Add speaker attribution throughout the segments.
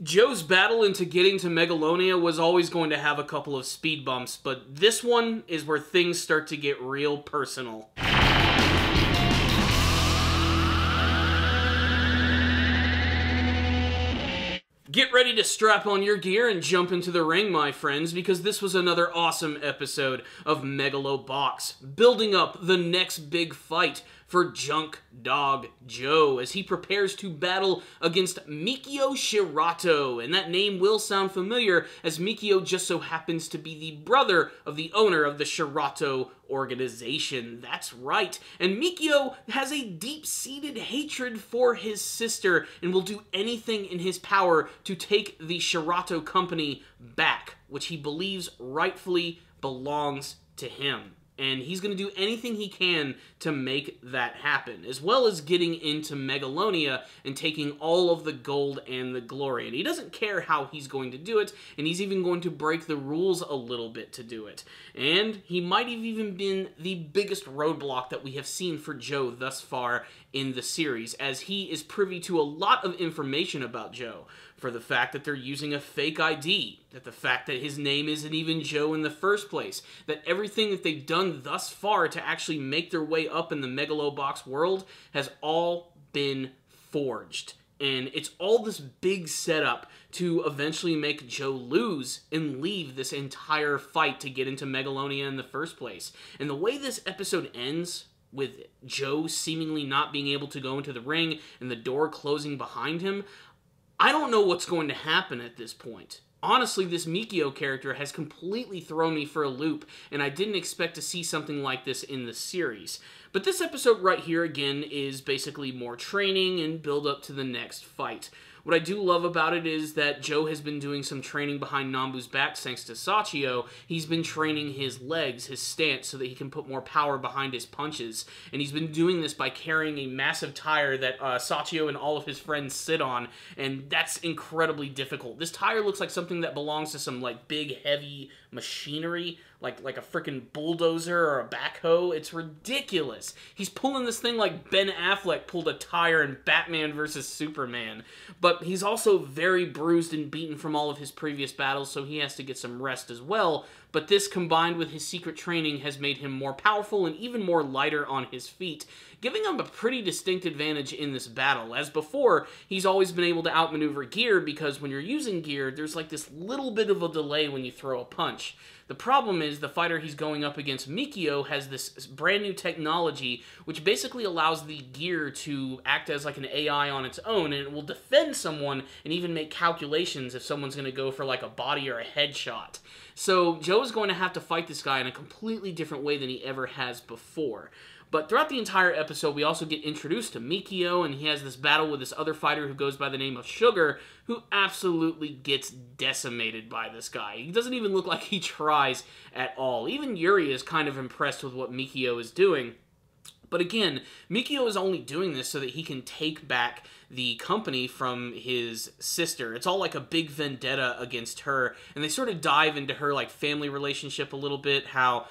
Speaker 1: Joe's battle into getting to Megalonia was always going to have a couple of speed bumps, but this one is where things start to get real personal. Get ready to strap on your gear and jump into the ring, my friends, because this was another awesome episode of Megalo Box, building up the next big fight for Junk Dog Joe as he prepares to battle against Mikio Shirato. And that name will sound familiar, as Mikio just so happens to be the brother of the owner of the Shirato organization. That's right. And Mikio has a deep-seated hatred for his sister and will do anything in his power to take the Shirato company back, which he believes rightfully belongs to him. And he's going to do anything he can to make that happen, as well as getting into Megalonia and taking all of the gold and the glory. And he doesn't care how he's going to do it, and he's even going to break the rules a little bit to do it. And he might have even been the biggest roadblock that we have seen for Joe thus far in the series, as he is privy to a lot of information about Joe. For the fact that they're using a fake ID, that the fact that his name isn't even Joe in the first place, that everything that they've done thus far to actually make their way up in the Megalobox world has all been forged. And it's all this big setup to eventually make Joe lose and leave this entire fight to get into Megalonia in the first place. And the way this episode ends, with Joe seemingly not being able to go into the ring and the door closing behind him, I don't know what's going to happen at this point. Honestly, this Mikio character has completely thrown me for a loop, and I didn't expect to see something like this in the series. But this episode right here, again, is basically more training and build up to the next fight. What I do love about it is that Joe has been doing some training behind Nambu's back thanks to Sachio. He's been training his legs, his stance, so that he can put more power behind his punches. And he's been doing this by carrying a massive tire that Sachio and all of his friends sit on, and that's incredibly difficult. This tire looks like something that belongs to some like big, heavy machinery, like a freaking bulldozer or a backhoe. It's ridiculous. He's pulling this thing like Ben Affleck pulled a tire in Batman vs. Superman. But he's also very bruised and beaten from all of his previous battles, so he has to get some rest as well. But this, combined with his secret training, has made him more powerful and even more lighter on his feet, giving him a pretty distinct advantage in this battle. As before, he's always been able to outmaneuver gear, because when you're using gear, there's like this little bit of a delay when you throw a punch. The problem is the fighter he's going up against, Mikio, has this brand new technology which basically allows the gear to act as like an AI on its own, and it will defend someone and even make calculations if someone's going to go for like a body or a headshot. So Joe's going to have to fight this guy in a completely different way than he ever has before. But throughout the entire episode, we also get introduced to Mikio, and he has this battle with this other fighter who goes by the name of Sugar, who absolutely gets decimated by this guy. He doesn't even look like he tries at all. Even Yuri is kind of impressed with what Mikio is doing. But again, Mikio is only doing this so that he can take back the company from his sister. It's all like a big vendetta against her, and they sort of dive into her like family relationship a little bit, how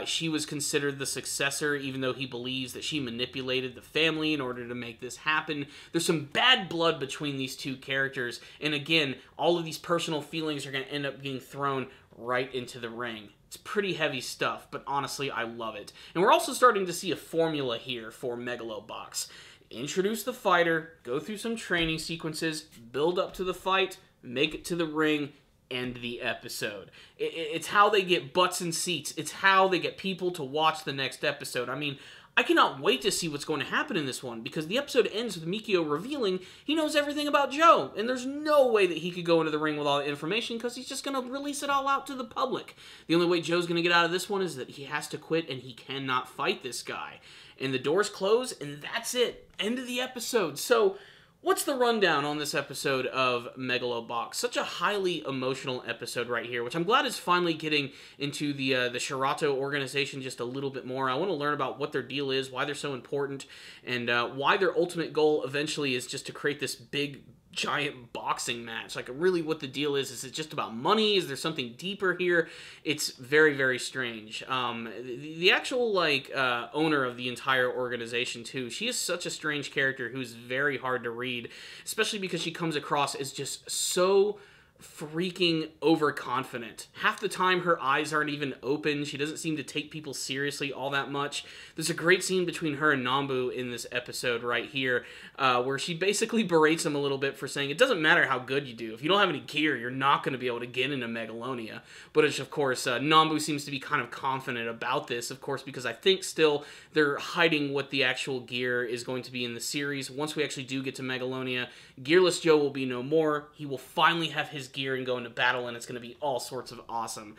Speaker 1: she was considered the successor even though he believes that she manipulated the family in order to make this happen. There's some bad blood between these two characters, and again, all of these personal feelings are going to end up being thrown right into the ring. It's pretty heavy stuff, but honestly, I love it. And we're also starting to see a formula here for Megalobox. Introduce the fighter, go through some training sequences, build up to the fight, make it to the ring, end the episode. It's how they get butts in seats. It's how they get people to watch the next episode. I mean, I cannot wait to see what's going to happen in this one, because the episode ends with Mikio revealing he knows everything about Joe, and there's no way that he could go into the ring with all the information, because he's just going to release it all out to the public. The only way Joe's going to get out of this one is that he has to quit, and he cannot fight this guy. And the doors close, and that's it. End of the episode. So, what's the rundown on this episode of Megalobox? Such a highly emotional episode right here, which I'm glad is finally getting into the Shirato organization just a little bit more. I want to learn about what their deal is, why they're so important, and why their ultimate goal eventually is just to create this big giant boxing match. Like, really what the deal is it just about money? Is there something deeper here? It's very, very strange. The actual, like, owner of the entire organization, too, she is such a strange character who's very hard to read, especially because she comes across as just so freaking overconfident. Half the time her eyes aren't even open. She doesn't seem to take people seriously all that much. There's a great scene between her and Nambu in this episode right here, where she basically berates him a little bit for saying it doesn't matter how good you do. If you don't have any gear, you're not going to be able to get into Megalonia. But it's, of course, Nambu seems to be kind of confident about this, of course, because I think still they're hiding what the actual gear is going to be in the series. Once we actually do get to Megalonia, Gearless Joe will be no more. He will finally have his gear and go into battle, and it's going to be all sorts of awesome.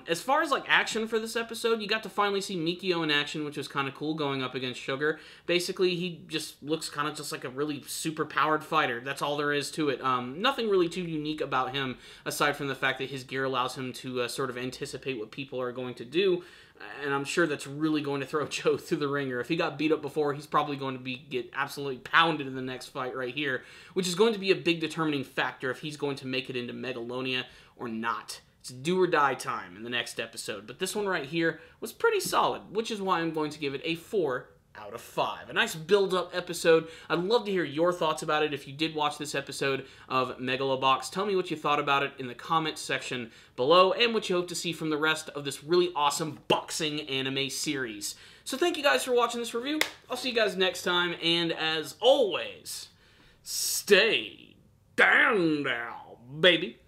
Speaker 1: As far as, like, action for this episode, you got to finally see Mikio in action, which was kind of cool, going up against Sugar. Basically, he just looks kind of just like a really super-powered fighter. That's all there is to it. Nothing really too unique about him, aside from the fact that his gear allows him to sort of anticipate what people are going to do, and I'm sure that's really going to throw Joe through the ringer. If he got beat up before, he's probably going to get absolutely pounded in the next fight right here, which is going to be a big determining factor if he's going to make it into Megalonia or not. It's do or die time in the next episode, but this one right here was pretty solid, which is why I'm going to give it a 4 out of 5. A nice build-up episode. I'd love to hear your thoughts about it if you did watch this episode of Megalobox. Tell me what you thought about it in the comments section below, and what you hope to see from the rest of this really awesome boxing anime series. So thank you guys for watching this review. I'll see you guys next time, and as always, stay down now, baby.